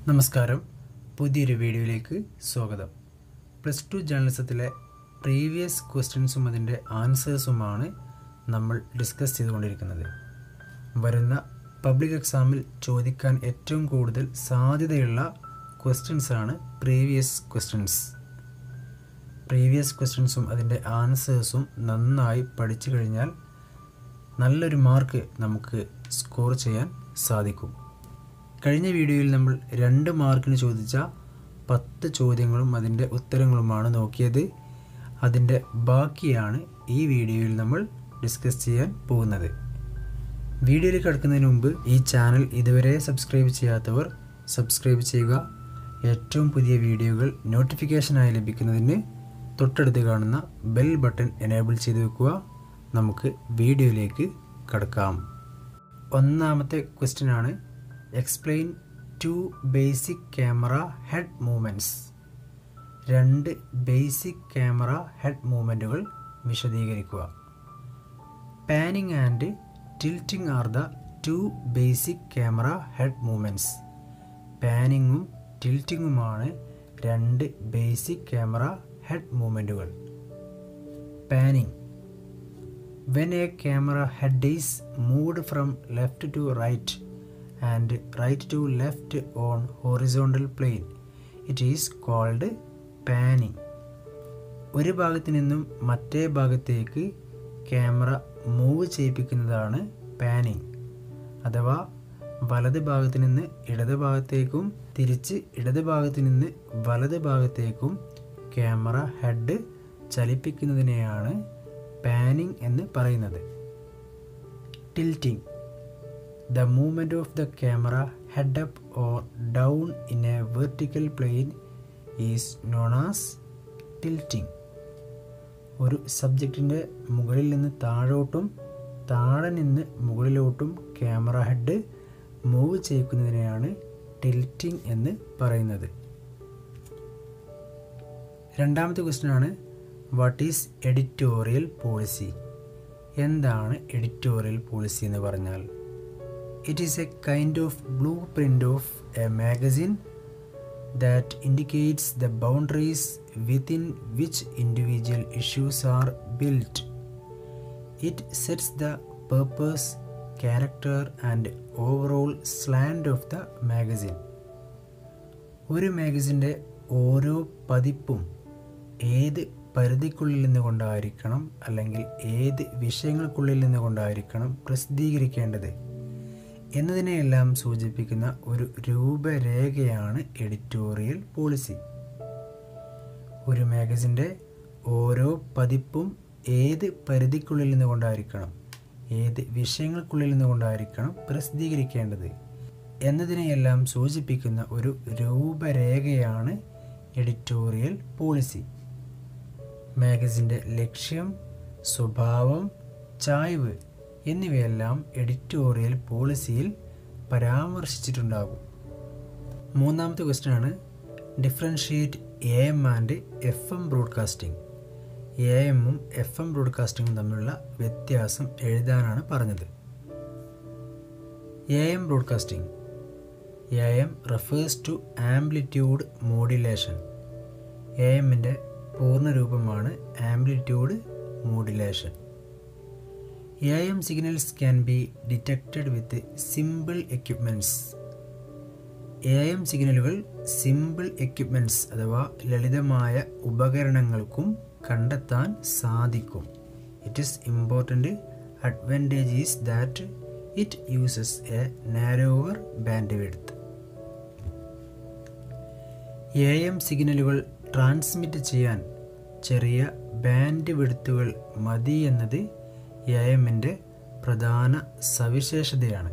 നമസ്കാരം, പുതിയൊരു വീഡിയോയിലേക്ക് സ്വാഗതം. +2 ജേർണലിസത്തിലെ പ്രീവിയസ് ക്വസ്റ്റ്യൻസും അതിൻ്റെ ആൻസേഴ്സുമാണ് നമ്മൾ ഡിസ്കസ് ചെയ്തുകൊണ്ടിരിക്കുന്നത്. വരുന്ന പബ്ലിക് എക്സാമിൽ ചോദിക്കാൻ ഏറ്റവും കൂടുതൽ സാധ്യതയുള്ള ക്വസ്റ്റ്യൻസാണ് പ്രീവിയസ് ക്വസ്റ്റ്യൻസും അതിൻ്റെ ആൻസേഴ്സും നന്നായി പഠിച്ചു കഴിഞ്ഞാൽ നല്ലൊരു മാർക്ക് നമുക്ക് സ്കോർ ചെയ്യാൻ സാധിക്കും. കഴിഞ്ഞ വീഡിയോയിൽ നമ്മൾ 2 മാർക്കിന് ചോദിച്ച 10 ചോദ്യങ്ങളും അതിൻ്റെ ഉത്തരങ്ങളുമാണ് നോക്കിയത്. അതിൻ്റെ ബാക്കിയാണ് ഈ വീഡിയോയിൽ നമ്മൾ ഡിസ്കസ് ചെയ്യാൻ പോകുന്നത്. വീഡിയോയിലേക്ക് കടക്കുന്നതിന് മുമ്പ് ഈ ചാനൽ ഇതുവരെ സബ്സ്ക്രൈബ് ചെയ്യാത്തവർ സബ്സ്ക്രൈബ് ചെയ്യുക. ഏറ്റവും പുതിയ വീഡിയോകൾ നോട്ടിഫിക്കേഷനായി ലഭിക്കുന്നതിന് തൊട്ടടുത്ത് കാണുന്ന ബെൽ ബട്ടൺ എനേബിൾ ചെയ്ത് വെക്കുക. നമുക്ക് വീഡിയോയിലേക്ക് കടക്കാം. ഒന്നാമത്തെ ക്വസ്റ്റ്യൻ ആണ്, explain 2 basic camera head movements. 2 basic camera head മൂവ്മെൻറ്റുകൾ വിശദീകരിക്കുക. Panning and tilting are the 2 basic camera head movements. പാനിങ്ങും ടിൽറ്റിങ്ങുമാണ് 2 ബേസിക് ക്യാമറ ഹെഡ് മൂവ്മെൻറ്റുകൾ. Panning: when a camera head is moved from left to right and right to left on horizontal plane, it is called panning. ഒരു ഭാഗത്തു നിന്നും മറ്റേ ഭാഗത്തേക്ക് camera move ചെയ്യിപ്പിക്കുന്നതാണ് panning. അഥവാ വലത് ഭാഗത്തു നിന്ന് ഇടത് ഭാഗത്തേക്കും തിരിച്ച് ഇടത് ഭാഗത്തു നിന്ന് വലത് ഭാഗത്തേക്കും ക്യാമറ ഹെഡ് ചലിപ്പിക്കുന്നതിനെയാണ് പാനിങ് എന്ന് പറയുന്നത്. Tilting: the movement of the camera head up or down in a vertical plane is known as tilting. ഒരു സബ്ജക്റ്റിൻ്റെ മുകളിൽ നിന്ന് താഴോട്ടും താഴെ നിന്ന് മുകളിലോട്ടും ക്യാമറ ഹെഡ് മൂവ് ചെയ്യിക്കുന്നതിനെയാണ് ടിൽറ്റിംഗ് എന്ന് പറയുന്നത്. രണ്ടാമത്തെ ക്വസ്റ്റ്യൻ ആണ്, വാട്ട് ഈസ് എഡിറ്റോറിയൽ പോളിസി? എന്താണ് എഡിറ്റോറിയൽ പോളിസി എന്ന് പറഞ്ഞാൽ? It is a kind of blueprint of a magazine that indicates the boundaries within which individual issues are built. It sets the purpose, character and overall slant of the magazine. ഒരു മാഗസിൻ്റെ ഓരോ പതിപ്പും ഏത് പരിധിക്കുള്ളിൽ നിന്നുകൊണ്ടായിരിക്കണം അല്ലെങ്കിൽ ഏത് വിഷയങ്ങൾക്കുള്ളിൽ നിന്നുകൊണ്ടായിരിക്കണം പ്രസിദ്ധീകരിക്കേണ്ടത് എന്നതിനെയെല്ലാം സൂചിപ്പിക്കുന്ന ഒരു രൂപരേഖയാണ് എഡിറ്റോറിയൽ പോളിസി. ഒരു മാഗസിൻ്റെ ഓരോ പതിപ്പും ഏത് പരിധിക്കുള്ളിൽ നിന്നുകൊണ്ടായിരിക്കണം, ഏത് വിഷയങ്ങൾക്കുള്ളിൽ നിന്നുകൊണ്ടായിരിക്കണം പ്രസിദ്ധീകരിക്കേണ്ടത് എന്നതിനെയെല്ലാം സൂചിപ്പിക്കുന്ന ഒരു രൂപരേഖയാണ് എഡിറ്റോറിയൽ പോളിസി. മാഗസിൻ്റെ ലക്ഷ്യം, സ്വഭാവം, ചായ്വ് എന്നിവയെല്ലാം എഡിറ്റോറിയൽ പോളിസിയിൽ പരാമർശിച്ചിട്ടുണ്ടാകും. മൂന്നാമത്തെ ക്വസ്റ്റ്യൻ ആണ്, differentiate AM and FM broadcasting. AM-ഉം FM ബ്രോഡ്കാസ്റ്റിംഗും തമ്മിലുള്ള വ്യത്യാസം എഴുതാനാണ് പറഞ്ഞത്. AM broadcasting: AM refers to amplitude modulation. AM-ൻ്റെ പൂർണ്ണരൂപമാണ് amplitude modulation. AM signals can be detected with simple equipments. AM സിഗ്നലുകൾ സിമ്പിൾ എക്യുപ്മെൻറ്റ്സ് അഥവാ ലളിതമായ ഉപകരണങ്ങൾക്കും കണ്ടെത്താൻ സാധിക്കും. It is important advantage is that it uses a narrower bandwidth. AM സിഗ്നലുകൾ transmit ചെയ്യാൻ ചെറിയ ബാൻഡ് വിഡ്ത്തുകൾ മതി എന്നത് AM-ൻ്റെ പ്രധാന സവിശേഷതയാണ്.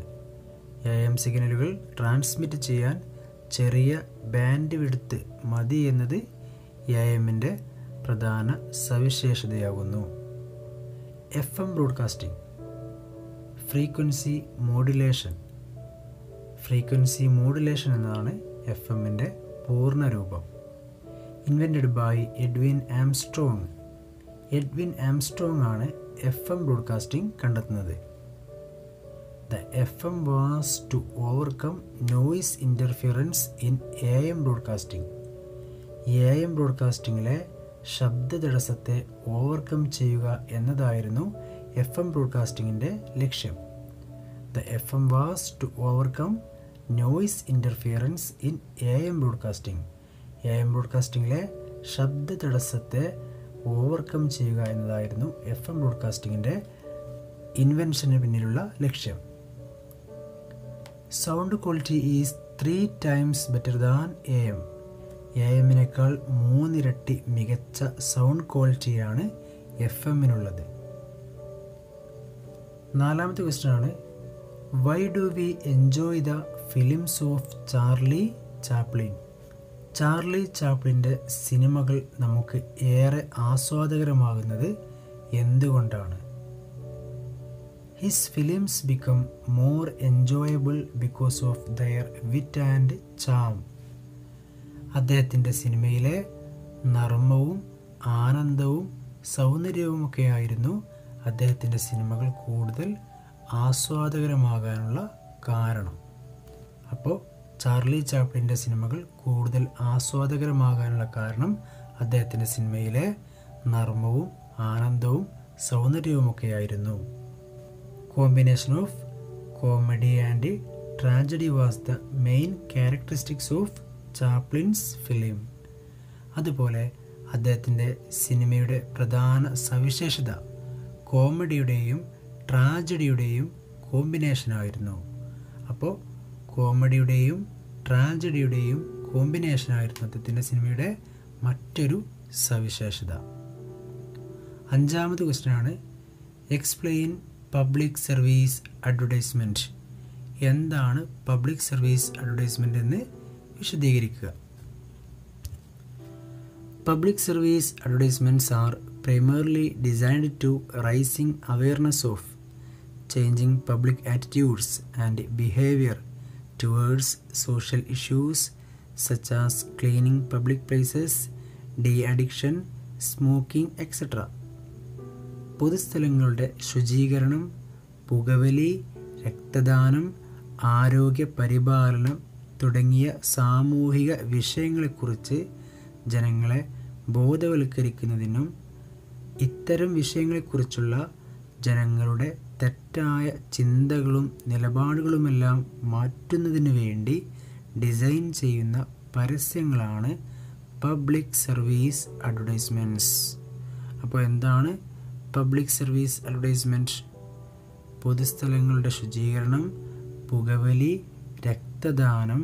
AM സിഗ്നലുകൾ ട്രാൻസ്മിറ്റ് ചെയ്യാൻ ചെറിയ ബാൻഡ് വിഡ്ത്ത് മതി എന്നത് AM-ൻ്റെ പ്രധാന സവിശേഷതയാകുന്നു. FM broadcasting: frequency modulation. Frequency modulation എന്നതാണ് FM-ൻ്റെ പൂർണ്ണരൂപം. Invented by Edwin Armstrong. Edwin Armstrong ആണ് FM ബ്രോഡ്കാസ്റ്റിംഗ് കണ്ടെത്തുന്നത്. The FM was to overcome noise interference in AM broadcasting. AM ബ്രോഡ്കാസ്റ്റിങ്ങിലെ ശബ്ദ തടസ്സത്തെ ഓവർകം ചെയ്യുക എന്നതായിരുന്നു FM ബ്രോഡ്കാസ്റ്റിങ്ങിൻ്റെ ലക്ഷ്യം. The FM was to overcome noise interference in AM broadcasting. AM ബ്രോഡ്കാസ്റ്റിങ്ങിലെ ശബ്ദ തടസ്സത്തെ overcome ചെയ്യുക എന്നതായിരുന്നു FM ബ്രോഡ്കാസ്റ്റിങ്ങിൻ്റെ ഇൻവെൻഷന് പിന്നിലുള്ള ലക്ഷ്യം. Sound quality is 3 times better than AM. AM-നേക്കാൾ 3 ഇരട്ടി മികച്ച സൗണ്ട് ക്വാളിറ്റിയാണ് FM-നുള്ളത്. നാലാമത്തെ ക്വസ്റ്റ്യൻ ആണ്, why do we enjoy the films of Charlie Chaplin? Charlie ചാപ്ലിൻ്റെ സിനിമകൾ നമുക്ക് ഏറെ ആസ്വാദകരമാകുന്നത് എന്തുകൊണ്ടാണ്? His films become more enjoyable because of their wit and charm. അദ്ദേഹത്തിൻ്റെ സിനിമയിലെ നർമ്മവും ആനന്ദവും സൗന്ദര്യവുമൊക്കെയായിരുന്നു അദ്ദേഹത്തിൻ്റെ സിനിമകൾ കൂടുതൽ ആസ്വാദകരമാകാനുള്ള കാരണം. അപ്പോൾ ചാർലി ചാപ്ലിൻ്റെ സിനിമകൾ കൂടുതൽ ആസ്വാദകരമാകാനുള്ള കാരണം അദ്ദേഹത്തിൻ്റെ സിനിമയിലെ നർമ്മവും ആനന്ദവും സൗന്ദര്യവുമൊക്കെയായിരുന്നു. Combination of comedy and tragedy was the main characteristics of Chaplin's film. അതുപോലെ അദ്ദേഹത്തിൻ്റെ സിനിമയുടെ പ്രധാന സവിശേഷത കോമഡിയുടെയും ട്രാജഡിയുടെയും കോമ്പിനേഷനായിരുന്നു. അപ്പോൾ കോമഡിയുടെയും ട്രാജഡിയുടെയും കോമ്പിനേഷനായിരുന്നു അദ്ദേഹത്തിൻ്റെ സിനിമയുടെ മറ്റൊരു സവിശേഷത. അഞ്ചാമത് ക്വസ്റ്റ്യൻ ആണ്, എക്സ്പ്ലെയിൻ പബ്ലിക് സർവീസ് അഡ്വർടൈസ്മെൻറ്റ്. എന്താണ് പബ്ലിക് സർവീസ് അഡ്വർടൈസ്മെൻ്റ് എന്ന് വിശദീകരിക്കുക. Public service advertisements are primarily designed to raising awareness of changing public attitudes and behavior towards social issues such as cleaning public places, de-addiction, smoking, etc. പൊതുസ്ഥലങ്ങളുടെ ശുചീകരണം, പുകവലി, രക്തദാനം, ആരോഗ്യ പരിപാലനം തുടങ്ങിയ സാമൂഹിക വിഷയങ്ങളെക്കുറിച്ച് ജനങ്ങളെ ബോധവൽക്കരിക്കുന്നതിനും ഇത്തരം വിഷയങ്ങളെക്കുറിച്ചുള്ള ജനങ്ങളുടെ തെറ്റായ ചിന്തകളും നിലപാടുകളുമെല്ലാം മാറ്റുന്നതിന് വേണ്ടി ഡിസൈൻ ചെയ്യുന്ന പരസ്യങ്ങളാണ് പബ്ലിക് സർവീസ് അഡ്വർടൈസ്മെൻറ്റ്സ്. അപ്പോൾ എന്താണ് പബ്ലിക് സർവീസ് അഡ്വർടൈസ്മെൻറ്റ്? പൊതുസ്ഥലങ്ങളുടെ ശുചീകരണം, പുകവലി, രക്തദാനം,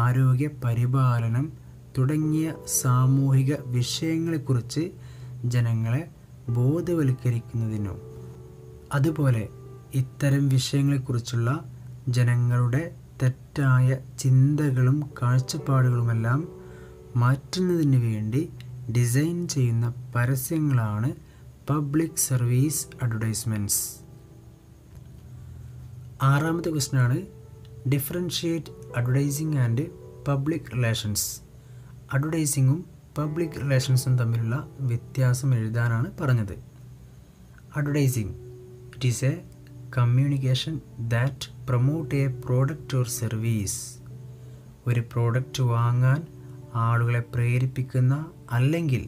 ആരോഗ്യ പരിപാലനം തുടങ്ങിയ സാമൂഹിക വിഷയങ്ങളെക്കുറിച്ച് ജനങ്ങളെ ബോധവൽക്കരിക്കുന്നതിനും അതുപോലെ ഇത്തരം വിഷയങ്ങളെക്കുറിച്ചുള്ള ജനങ്ങളുടെ തെറ്റായ ചിന്തകളും കാഴ്ചപ്പാടുകളുമെല്ലാം മാറ്റുന്നതിന് വേണ്ടി ഡിസൈൻ ചെയ്യുന്ന പരസ്യങ്ങളാണ് പബ്ലിക് സർവീസ് അഡ്വർടൈസ്മെൻറ്റ്സ്. ആറാമത്തെ ക്വസ്റ്റ്യൻ ആണ്, differentiate advertising and public relations. അഡ്വർടൈസിങ്ങും പബ്ലിക് റിലേഷൻസും തമ്മിലുള്ള വ്യത്യാസം എഴുതാനാണ് പറഞ്ഞത്. Advertising, it is a communication that promote a product or service. ഒരു പ്രോഡക്റ്റ് വാങ്ങാൻ ആളുകളെ പ്രേരിപ്പിക്കുന്ന അല്ലെങ്കിൽ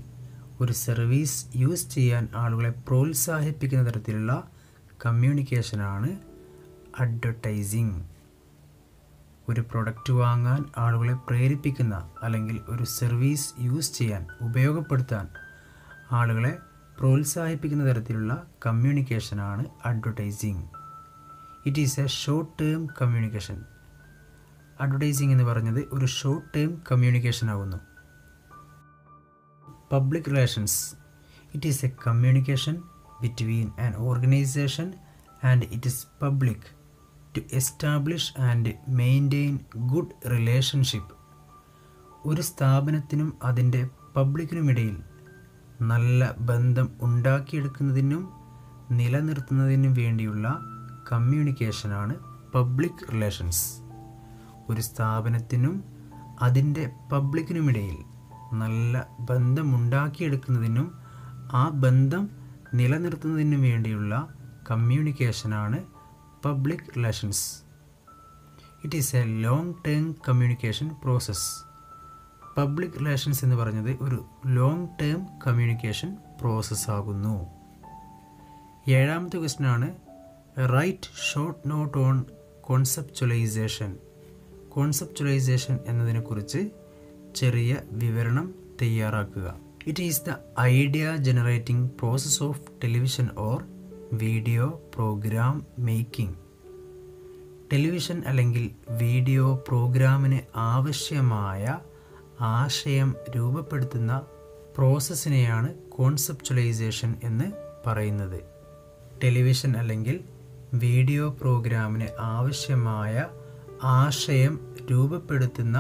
ഒരു സർവീസ് യൂസ് ചെയ്യാൻ ആളുകളെ പ്രോത്സാഹിപ്പിക്കുന്ന തരത്തിലുള്ള കമ്മ്യൂണിക്കേഷനാണ് അഡ്വർടൈസിങ്. ഒരു പ്രൊഡക്റ്റ് വാങ്ങാൻ ആളുകളെ പ്രേരിപ്പിക്കുന്ന അല്ലെങ്കിൽ ഒരു സർവീസ് യൂസ് ചെയ്യാൻ ഉപയോഗപ്പെടുത്താൻ ആളുകളെ പ്രോത്സാഹിപ്പിക്കുന്ന തരത്തിലുള്ള കമ്മ്യൂണിക്കേഷനാണ് advertising. It is a short term communication. Advertising എന്ന് പറഞ്ഞത് ഒരു ഷോർട്ട് ടേം കമ്മ്യൂണിക്കേഷൻ ആകുന്നു. Public relations, it is a communication between an organisation and it is public to establish and maintain good relationship. ഒരു സ്ഥാപനത്തിനും അതിൻ്റെ പബ്ലിക്കിനുമിടയിൽ നല്ല ബന്ധം ഉണ്ടാക്കിയെടുക്കുന്നതിനും നിലനിർത്തുന്നതിനും വേണ്ടിയുള്ള കമ്മ്യൂണിക്കേഷനാണ് പബ്ലിക് റിലേഷൻസ്. ഒരു സ്ഥാപനത്തിനും അതിൻ്റെ പബ്ലിക്കിനുമിടയിൽ നല്ല ബന്ധമുണ്ടാക്കിയെടുക്കുന്നതിനും ആ ബന്ധം നിലനിർത്തുന്നതിനും വേണ്ടിയുള്ള കമ്മ്യൂണിക്കേഷനാണ് public relations. It is a long-term communication process. Public relations എന്ന് പറഞ്ഞത് ഒരു ലോങ് ടേം കമ്മ്യൂണിക്കേഷൻ പ്രോസസ്സ് ആകുന്നു. ഏഴാമത്തെ ക്വസ്റ്റ്യൻ ആണ് write short note on conceptualisation. Conceptualisation എന്നതിനെക്കുറിച്ച് ചെറിയ വിവരണം തയ്യാറാക്കുക. It is the idea generating process of television or video programme making. Television അല്ലെങ്കിൽ വീഡിയോ പ്രോഗ്രാമിന് ആവശ്യമായ ആശയം രൂപപ്പെടുത്തുന്ന പ്രോസസ്സിനെയാണ് കോൺസെപ്ച്വലൈസേഷൻ എന്ന് പറയുന്നത്. ടെലിവിഷൻ അല്ലെങ്കിൽ വീഡിയോ പ്രോഗ്രാമിന് ആവശ്യമായ ആശയം രൂപപ്പെടുത്തുന്ന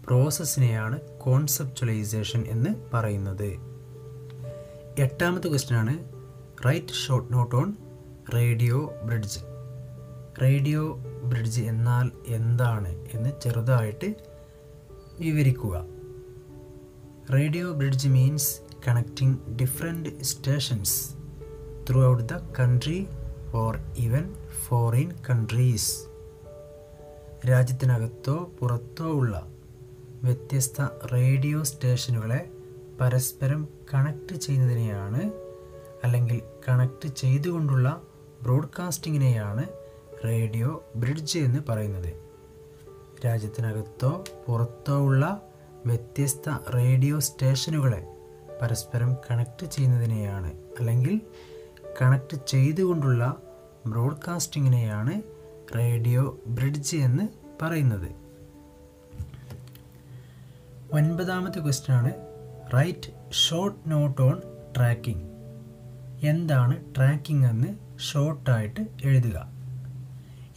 പ്രോസസ്സിനെയാണ് കോൺസെപ്ച്വലൈസേഷൻ എന്ന് പറയുന്നത്. എട്ടാമത്തെ ക്വസ്റ്റ്യൻ ആണ് write short note on radio bridge. Radio bridge എന്നാൽ എന്താണ് എന്ന് ചെറുതായിട്ട് വിവരിക്കുക. Radio bridge means connecting different stations throughout the country or even foreign countries. രാജ്യത്തിനകത്തോ പുറത്തോ ഉള്ള വ്യത്യസ്ത റേഡിയോ സ്റ്റേഷനുകളെ പരസ്പരം കണക്ട് ചെയ്യുന്നതിനെയാണ് അല്ലെങ്കിൽ കണക്ട് ചെയ്തുകൊണ്ടുള്ള ബ്രോഡ്കാസ്റ്റിങ്ങിനെയാണ് റേഡിയോ ബ്രിഡ്ജ് എന്ന് പറയുന്നത്. രാജ്യത്തിനകത്തോ പുറത്തോ ഉള്ള വ്യത്യസ്ത റേഡിയോ സ്റ്റേഷനുകളെ പരസ്പരം കണക്ട് ചെയ്യുന്നതിനെയാണ് അല്ലെങ്കിൽ കണക്ട് ചെയ്തുകൊണ്ടുള്ള ബ്രോഡ്കാസ്റ്റിങ്ങിനെയാണ് റേഡിയോ ബ്രിഡ്ജ് എന്ന് പറയുന്നത്. ഒൻപതാമത്തെ ക്വസ്റ്റ്യൻ ആണ് write short note on tracking. എന്താണ് ട്രാക്കിംഗ് എന്ന് ഷോർട്ടായിട്ട് എഴുതുക.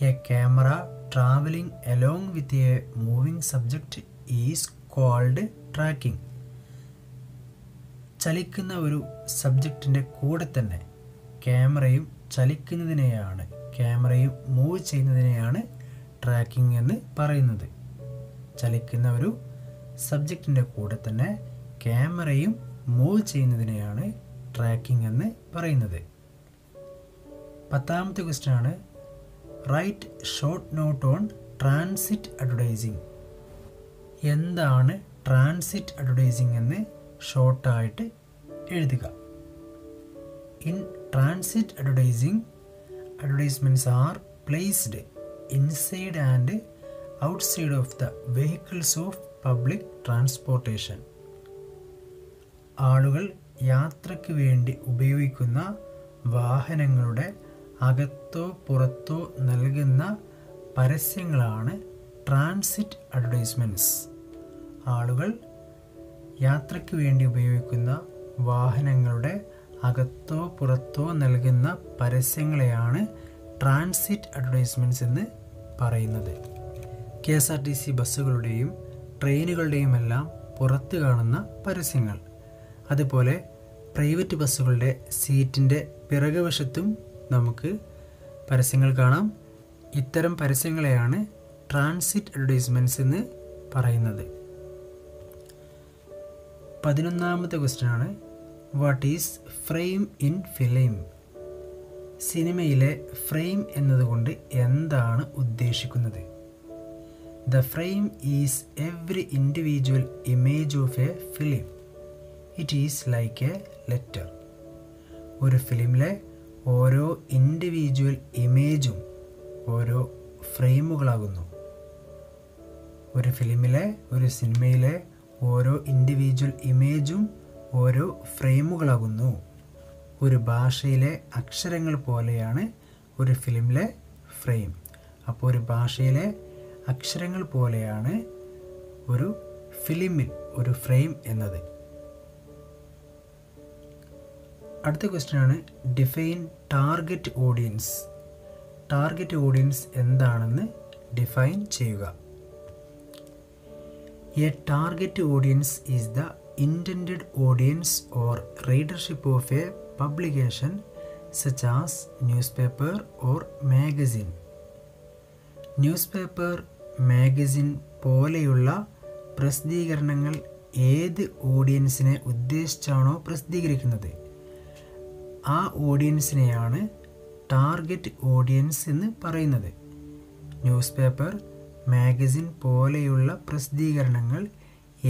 A camera travelling along with a moving subject is called tracking. ചലിക്കുന്ന ഒരു സബ്ജക്റ്റിൻ്റെ കൂടെ തന്നെ ക്യാമറയും ക്യാമറയും മൂവ് ചെയ്യുന്നതിനെയാണ് ട്രാക്കിംഗ് എന്ന് പറയുന്നത്. ചലിക്കുന്ന ഒരു സബ്ജക്റ്റിൻ്റെ കൂടെ തന്നെ ക്യാമറയും മൂവ് ചെയ്യുന്നതിനെയാണ് ട്രാക്കിംഗ് എന്ന് പറയുന്നത്. പത്താമത്തെ ക്വസ്റ്റ്യൻ ആണ് write short note on transit advertising. എന്താണ് ട്രാൻസിറ്റ് അഡ്വർടൈസിംഗ് എന്ന് ഷോർട്ടായിട്ട് എഴുതുക. In transit advertising, advertisements are placed inside and outside of the vehicles of public transportation. ആളുകൾ യാത്രയ്ക്ക് വേണ്ടി ഉപയോഗിക്കുന്ന വാഹനങ്ങളുടെ അകത്തോ പുറത്തോ നൽകുന്ന പരസ്യങ്ങളാണ് ട്രാൻസിറ്റ് അഡ്വർടൈസ്മെൻറ്റ്സ്. ആളുകൾ യാത്രയ്ക്ക് വേണ്ടി ഉപയോഗിക്കുന്ന വാഹനങ്ങളുടെ അകത്തോ പുറത്തോ നൽകുന്ന പരസ്യങ്ങളെയാണ് ട്രാൻസിറ്റ് അഡ്വർടൈസ്മെൻറ്റ്സ് എന്ന് പറയുന്നത്. KSRTC ബസ്സുകളുടെയും ട്രെയിനുകളുടെയും എല്ലാം പുറത്ത് കാണുന്ന പരസ്യങ്ങൾ, അതുപോലെ പ്രൈവറ്റ് ബസ്സുകളുടെ സീറ്റിൻ്റെ പിറകുവശത്തും നമുക്ക് പരസ്യങ്ങൾ കാണാം. ഇത്തരം പരസ്യങ്ങളെയാണ് ട്രാൻസിറ്റ് അഡ്വർടൈസ്മെൻറ്റ്സ് എന്ന് പറയുന്നത്. 11ാമത്തെ ക്വസ്റ്റ്യൻ ആണ് what is frame in film. സിനിമയിലെ ഫ്രെയിം എന്നതുകൊണ്ട് എന്താണ് ഉദ്ദേശിക്കുന്നത്? The frame is every individual image of A film. It is like A letter. ഒരു ഫിലിമിലെ ഓരോ ഇൻഡിവിജ്വൽ ഇമേജും ഓരോ ഫ്രെയിമുകളാകുന്നു. ഒരു സിനിമയിലെ ഓരോ ഇൻഡിവിജ്വൽ ഇമേജും ഓരോ ഫ്രെയിമുകളാകുന്നു. ഒരു ഭാഷയിലെ അക്ഷരങ്ങൾ പോലെയാണ് ഒരു ഫിലിമിലെ ഫ്രെയിം. അപ്പോൾ ഒരു ഭാഷയിലെ അക്ഷരങ്ങൾ പോലെയാണ് ഒരു ഫിലിമിൽ ഒരു ഫ്രെയിം എന്നത്. അടുത്ത ക്വസ്റ്റ്യൻ ആണ് define target audience. Target audience എന്താണെന്ന് ഡിഫൈൻ ചെയ്യുക. A target audience is the intended audience or readership of a publication such as newspaper or magazine. Newspaper, magazine പോലെയുള്ള പ്രസിദ്ധീകരണങ്ങൾ ഏത് ഓഡിയൻസിനെ ഉദ്ദേശിച്ചാണോ പ്രസിദ്ധീകരിക്കുന്നത് ആ ഓഡിയൻസിനെയാണ് ടാർഗറ്റ് ഓഡിയൻസ് എന്ന് പറയുന്നത്. ന്യൂസ് പേപ്പർ, മാഗസിൻ പോലെയുള്ള പ്രസിദ്ധീകരണങ്ങൾ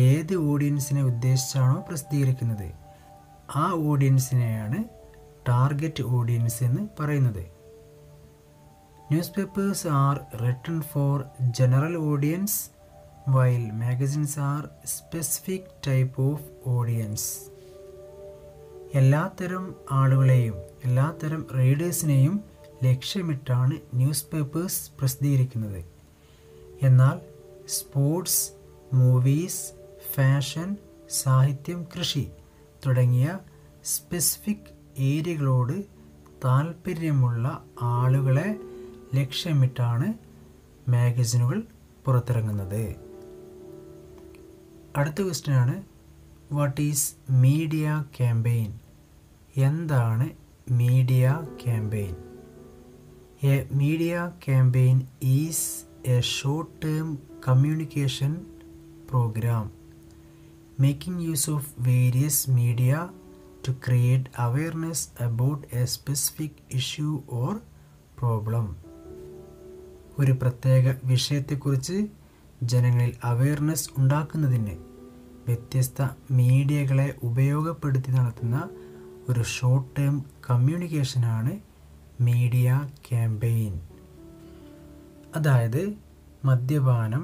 ഏത് ഓഡിയൻസിനെ ഉദ്ദേശിച്ചാണോ പ്രസിദ്ധീകരിക്കുന്നത് ആ ഓഡിയൻസിനെയാണ് ടാർഗറ്റ് ഓഡിയൻസ് എന്ന് പറയുന്നത്. Newspapers are written for general audience while magazines are specific type of audience. എല്ലാത്തരം ആളുകളെയും എല്ലാത്തരം റീഡേഴ്സിനെയും ലക്ഷ്യമിട്ടാണ് ന്യൂസ് പേപ്പേഴ്സ് പ്രസിദ്ധീകരിക്കുന്നത്. എന്നാൽ സ്പോർട്സ്, മൂവീസ്, ഫാഷൻ, സാഹിത്യം, കൃഷി തുടങ്ങിയ സ്പെസിഫിക് ഏരിയകളോട് താൽപ്പര്യമുള്ള ആളുകളെ ലക്ഷ്യമിട്ടാണ് മാഗസിനുകൾ പുറത്തിറങ്ങുന്നത്. അടുത്ത ക്വസ്റ്റ്യനാണ്, വാട്ട് ഈസ് മീഡിയ ക്യാമ്പയിൻ? എന്താണ് media campaign? A media campaign is a short term communication program making use of various media to create awareness about a specific issue or problem. ഒരു പ്രത്യേക വിഷയത്തെക്കുറിച്ച് ജനങ്ങളിൽ അവയർനെസ് ഉണ്ടാക്കുന്നതിന് വ്യത്യസ്ത മീഡിയകളെ ഉപയോഗപ്പെടുത്തി നടത്തുന്ന ഒരു ഷോർട്ട് ടേം കമ്മ്യൂണിക്കേഷനാണ് മീഡിയ ക്യാമ്പയിൻ. അതായത് മദ്യപാനം,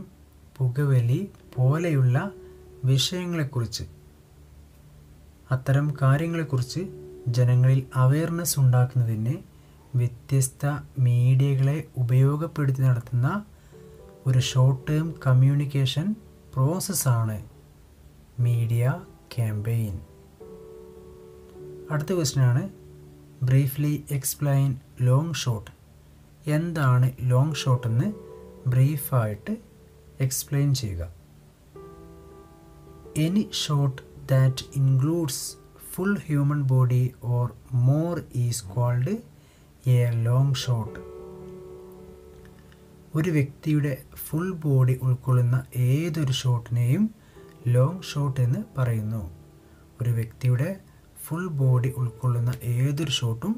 പുകവലി പോലെയുള്ള വിഷയങ്ങളെക്കുറിച്ച്, അത്തരം കാര്യങ്ങളെക്കുറിച്ച് ജനങ്ങളിൽ അവയർനെസ് ഉണ്ടാക്കുന്നതിന് വ്യത്യസ്ത മീഡിയകളെ ഉപയോഗപ്പെടുത്തി നടത്തുന്ന ഒരു ഷോർട്ട് ടേം കമ്മ്യൂണിക്കേഷൻ പ്രോസസ്സാണ് മീഡിയ ക്യാമ്പയിൻ. അടുത്ത ക്വസ്റ്റ്യനാണ്, ബ്രീഫ്ലി എക്സ്പ്ലെയിൻ ലോങ് ഷോട്ട്. എന്താണ് ലോങ് ഷോട്ട് എന്ന് ബ്രീഫായിട്ട് എക്സ്പ്ലെയിൻ ചെയ്യുക. Any shot that includes full human body or more is called a long shot. ഒരു വ്യക്തിയുടെ ഫുൾ ബോഡി ഉൾക്കൊള്ളുന്ന ഏതൊരു ഷോട്ടിനെയും ലോങ് ഷോട്ട് എന്ന് പറയുന്നു. ഒരു വ്യക്തിയുടെ ഫുൾ ബോഡി ഉൾക്കൊള്ളുന്ന ഏതൊരു ഷോട്ടും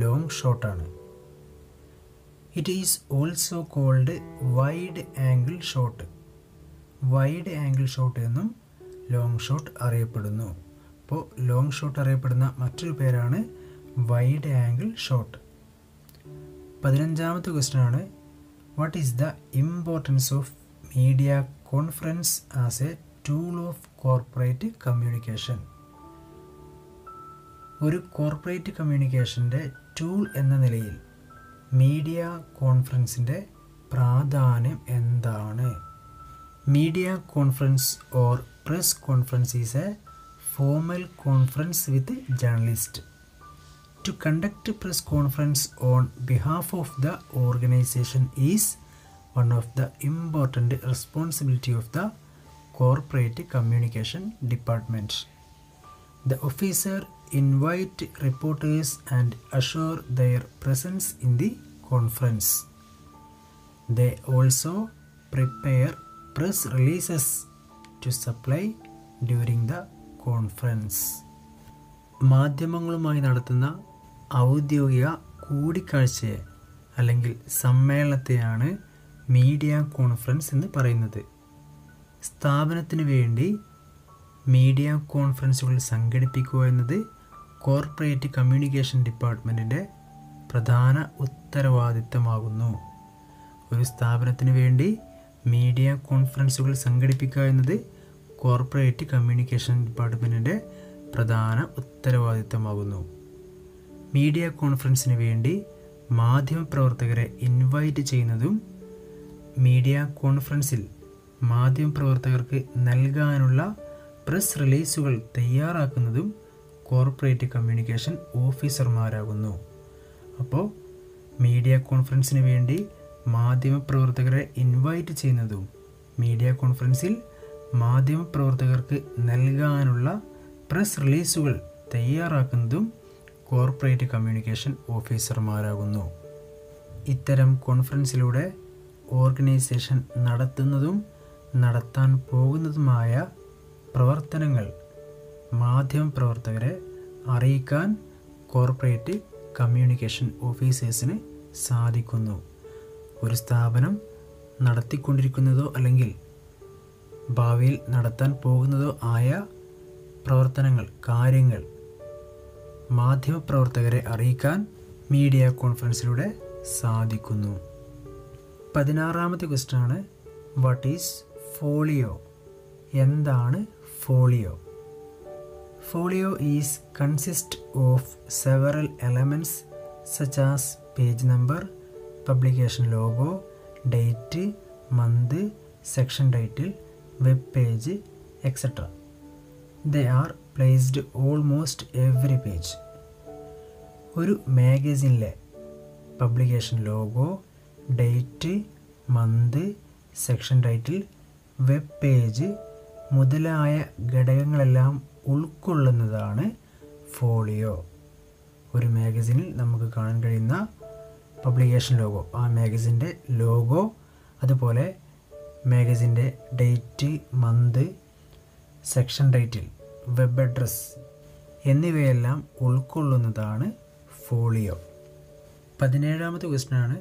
ലോങ് ഷോട്ടാണ്. It is also called wide angle shot. Wide angle shot എന്നും ലോങ് ഷോട്ട് അറിയപ്പെടുന്നു. അപ്പോൾ ലോങ് ഷോട്ട് അറിയപ്പെടുന്ന മറ്റൊരു പേരാണ് വൈഡ് ആംഗിൾ ഷോട്ട്. 15ാമത്തെ ക്വസ്റ്റ്യൻ ആണ്, what is the importance of media conference as a tool of corporate communication? ഒരു corporate കമ്മ്യൂണിക്കേഷൻ്റെ ടൂൾ എന്ന നിലയിൽ മീഡിയ കോൺഫറൻസിൻ്റെ പ്രാധാന്യം എന്താണ്? Media conference or press conference is a formal conference with journalists. To conduct a press conference on behalf of the organization is one of the important responsibility of the corporate communication department. The officer invite reporters and assure their presence in the conference. They also prepare press releases to supply during the conference. മാധ്യമങ്ങളുമായി നടത്തുന്ന ഔദ്യോഗിക കൂടിക്കാഴ്ചയെ അല്ലെങ്കിൽ സമ്മേളനത്തെയാണ് media conference എന്ന് പറയുന്നത്. സ്ഥാപനത്തിന് വേണ്ടി media കോൺഫറൻസുകൾ സംഘടിപ്പിക്കുക എന്നത് കോർപ്പറേറ്റ് കമ്മ്യൂണിക്കേഷൻ ഡിപ്പാർട്ട്മെൻറ്റിൻ്റെ പ്രധാന ഉത്തരവാദിത്തമാകുന്നു. ഒരു സ്ഥാപനത്തിന് വേണ്ടി മീഡിയ കോൺഫറൻസുകൾ സംഘടിപ്പിക്കുക എന്നത് കോർപ്പറേറ്റ് കമ്മ്യൂണിക്കേഷൻ ഡിപ്പാർട്ട്മെൻറ്റിൻ്റെ പ്രധാന ഉത്തരവാദിത്തമാകുന്നു. മീഡിയ കോൺഫറൻസിന് വേണ്ടി മാധ്യമപ്രവർത്തകരെ ഇൻവൈറ്റ് ചെയ്യുന്നതും മീഡിയ കോൺഫറൻസിൽ മാധ്യമപ്രവർത്തകർക്ക് നൽകാനുള്ള പ്രസ് റിലീസുകൾ തയ്യാറാക്കുന്നതും കോർപ്പറേറ്റ് കമ്മ്യൂണിക്കേഷൻ ഓഫീസർമാരാകുന്നു. അപ്പോൾ മീഡിയ കോൺഫറൻസിന് വേണ്ടി മാധ്യമപ്രവർത്തകരെ ഇൻവൈറ്റ് ചെയ്യുന്നതും മീഡിയ കോൺഫറൻസിൽ മാധ്യമപ്രവർത്തകർക്ക് നൽകാനുള്ള പ്രസ് റിലീസുകൾ തയ്യാറാക്കുന്നതും കോർപ്പറേറ്റ് കമ്മ്യൂണിക്കേഷൻ ഓഫീസർമാരാകുന്നു. ഇത്തരം കോൺഫറൻസിലൂടെ ഓർഗനൈസേഷൻ നടത്തുന്നതും നടത്താൻ പോകുന്നതുമായ പ്രവർത്തനങ്ങൾ മാധ്യമപ്രവർത്തകരെ അറിയിക്കാൻ കോർപ്പറേറ്റ് കമ്മ്യൂണിക്കേഷൻ ഓഫീസേഴ്സിന് സാധിക്കുന്നു. ഒരു സ്ഥാപനം നടത്തിക്കൊണ്ടിരിക്കുന്നതോ അല്ലെങ്കിൽ ഭാവിയിൽ നടത്താൻ പോകുന്നതോ ആയ പ്രവർത്തനങ്ങൾ, കാര്യങ്ങൾ മാധ്യമപ്രവർത്തകരെ അറിയിക്കാൻ മീഡിയ കോൺഫറൻസിലൂടെ സാധിക്കുന്നു. 16ാമത്തെ ക്വസ്റ്റ്യനാണ് വാട്ട് ഈസ് ഫോളിയോ? എന്താണ് folio? Folio is consist of several elements such as page number, publication logo, date, month, section title, web page, etcetera. They are placed almost every page. ഒരു മാഗസിനിലെ publication logo, date, month, section title, web page മുതലായ ഘടകങ്ങളെല്ലാം ഉൾക്കൊള്ളുന്നതാണ് folio. ഒരു മാഗസിനിൽ നമുക്ക് കാണാൻ കഴിയുന്ന publication logo, ആ മാഗസിൻ്റെ ലോഗോ, അതുപോലെ മാഗസിൻ്റെ date, month, section title, web address എന്നിവയെല്ലാം ഉൾക്കൊള്ളുന്നതാണ് ഫോളിയോ. 17ാമത്തെ ക്വസ്റ്റ്യനാണ്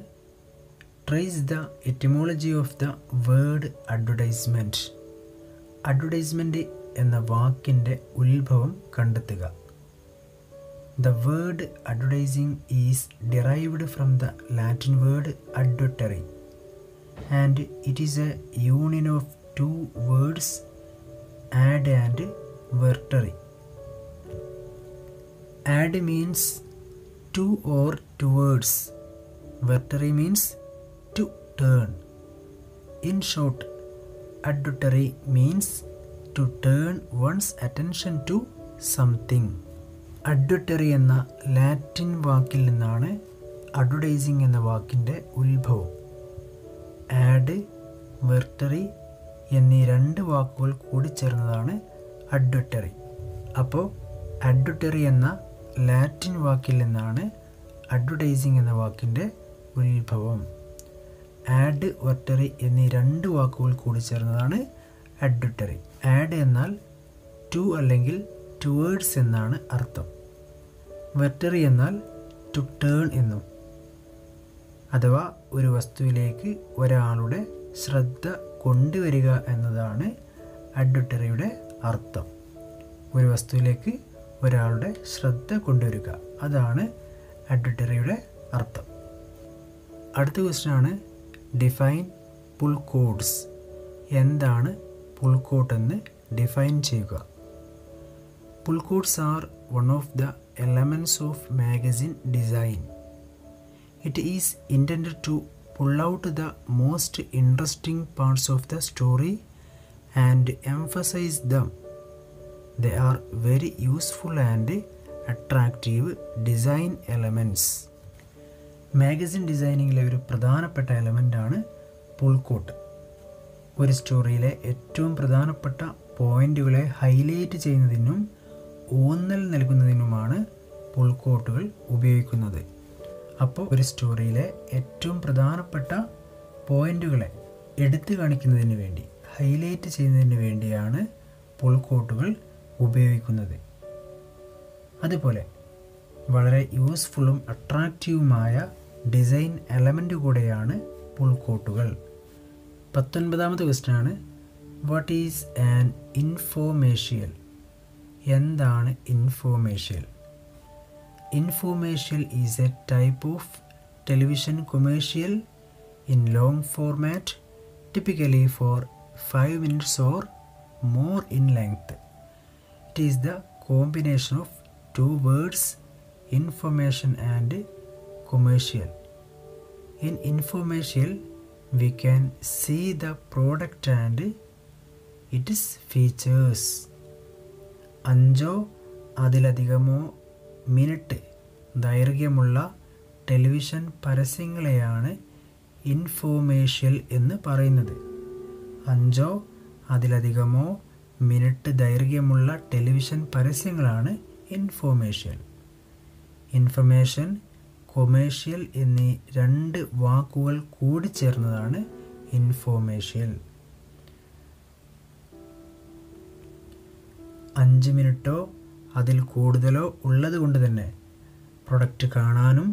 trace the etymology of the word advertisement. Advertisement എന്ന വാക്കിൻ്റെ ഉത്ഭവം കണ്ടെത്തുക. The word advertising is derived from the Latin word advertere and it is a union of two words ad and vertery. Ad means to or towards. Vertery means to turn. In short, advertary means to turn one's attention to something. Advertary എന്ന Latin വാക്കിൽ നിന്നാണ് advertising എന്ന വാക്കിൻ്റെ ഉത്ഭവം. Add, വെർട്ടറി എന്നീ രണ്ട് വാക്കുകൾ കൂടിച്ചേർന്നതാണ് അഡ്വർട്ടറി. അപ്പോൾ അഡ്വർട്ടറി എന്ന ലാറ്റിൻ വാക്കിൽ നിന്നാണ് അഡ്വർടൈസിംഗ് എന്ന വാക്കിൻ്റെ ഉത്ഭവം. ആഡ്, വെർട്ടറി എന്നീ രണ്ട് വാക്കുകൾ കൂടിച്ചേർന്നതാണ് അഡ്വർട്ടറി. ആഡ് എന്നാൽ ടു അല്ലെങ്കിൽ ടുവേർഡ്സ് എന്നാണ് അർത്ഥം. വെർട്ടറി എന്നാൽ ടു ടേൺ എന്നും. അഥവാ ഒരു വസ്തുവിലേക്ക് ഒരാളുടെ ശ്രദ്ധ കൊണ്ടുവരിക എന്നതാണ് അഡ്വർട്ടറിയുടെ അർത്ഥം. ഒരു വസ്തുവിലേക്ക് ഒരാളുടെ ശ്രദ്ധ കൊണ്ടുവരിക, അതാണ് അഡ്വർട്ടറിയുടെ അർത്ഥം. അടുത്ത ക്വസ്റ്റ്യനാണ് ഡിഫൈൻ പുൾ കോഡ്സ്. എന്താണ് പുൾ കോഡ് എന്ന് ഡിഫൈൻ ചെയ്യുക. Pull quotes are one of the elements of magazine design. It is intended to pull out the most interesting parts of the story and emphasize them. They are very useful and attractive design elements. Magazine ഡിസൈനിങ്ങിലെ ഒരു പ്രധാനപ്പെട്ട എലമെൻ്റാണ് pull coat. ഒരു സ്റ്റോറിയിലെ ഏറ്റവും പ്രധാനപ്പെട്ട പോയിന്റുകളെ highlight ചെയ്യുന്നതിനും ഊന്നൽ നൽകുന്നതിനുമാണ് pull കോട്ടുകൾ ഉപയോഗിക്കുന്നത്. അപ്പോൾ ഒരു സ്റ്റോറിയിലെ ഏറ്റവും പ്രധാനപ്പെട്ട പോയിന്റുകളെ എടുത്തു കാണിക്കുന്നതിന് വേണ്ടി, ഹൈലൈറ്റ് ചെയ്യുന്നതിന് വേണ്ടിയാണ് പുൾ കോട്ടുകൾ ഉപയോഗിക്കുന്നത്. അതുപോലെ വളരെ യൂസ്ഫുള്ളും അട്രാക്റ്റീവുമായ ഡിസൈൻ എലമെൻ്റ് കൂടെയാണ് പുൾ കോട്ടുകൾ. 19ാമത്തെ ക്വസ്റ്റ്യനാണ് വാട്ട് ഈസ് ആൻ ഇൻഫോമേഷ്യൽ? എന്താണ് ഇൻഫോമേഷ്യൽ? Infomercial is a type of television commercial in long format, typically for 5 minutes or more in length. It is the combination of two words, information and commercial. In infomercial, we can see the product and its features. അഞ്ചോ അതിലധികമോ minute ദൈർഘ്യമുള്ള television പരസ്യങ്ങളെയാണ് ഇൻഫോമേഷ്യൽ എന്ന് പറയുന്നത്. 5 അതിലധികമോ minute ദൈർഘ്യമുള്ള television പരസ്യങ്ങളാണ് ഇൻഫോമേഷ്യൽ. Information, commercial എന്നീ രണ്ട് വാക്കുകൾ കൂടിച്ചേർന്നതാണ് ഇൻഫോമേഷ്യൽ. 5 മിനിറ്റോ അതിൽ കൂടുതലോ ഉള്ളത് കൊണ്ട് തന്നെ പ്രൊഡക്റ്റ് കാണാനും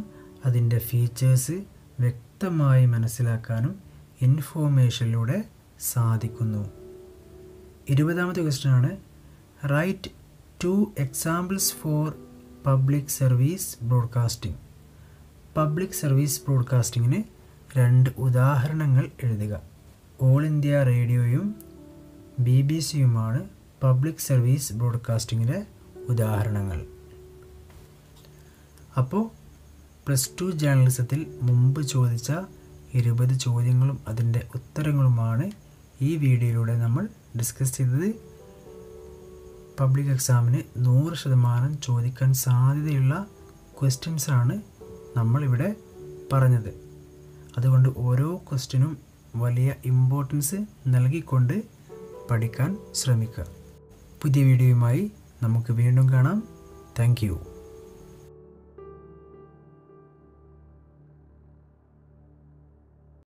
അതിൻ്റെ ഫീച്ചേഴ്സ് വ്യക്തമായി മനസ്സിലാക്കാനും ഇൻഫോർമേഷനിലൂടെ സാധിക്കുന്നു. 20ാമത്തെ ക്വസ്റ്റ്യൻ ആണ്, write 2 examples for public service broadcasting. Public service ബ്രോഡ്കാസ്റ്റിങ്ങിന് 2 ഉദാഹരണങ്ങൾ എഴുതുക. ഓൾ ഇന്ത്യ റേഡിയോയും BBC-യുമാണ് പബ്ലിക് സർവീസ് ബ്രോഡ്കാസ്റ്റിങ്ങിലെ ഉദാഹരണങ്ങൾ. അപ്പോൾ +2 ജേർണലിസത്തിൽ മുമ്പ് ചോദിച്ച 20 ചോദ്യങ്ങളും അതിൻ്റെ ഉത്തരങ്ങളുമാണ് ഈ വീഡിയോയിലൂടെ നമ്മൾ ഡിസ്കസ് ചെയ്തത്. പബ്ലിക് എക്സാമിന് 100% ചോദിക്കാൻ സാധ്യതയുള്ള ക്വസ്റ്റ്യൻസാണ് നമ്മളിവിടെ പറഞ്ഞത്. അതുകൊണ്ട് ഓരോ ക്വസ്റ്റ്യനും വലിയ ഇമ്പോർട്ടൻസ് നൽകിക്കൊണ്ട് പഠിക്കാൻ ശ്രമിക്കുക. പുതിയ വീഡിയോയുമായി നമുക്ക് വീണ്ടും കാണാം. Thank you.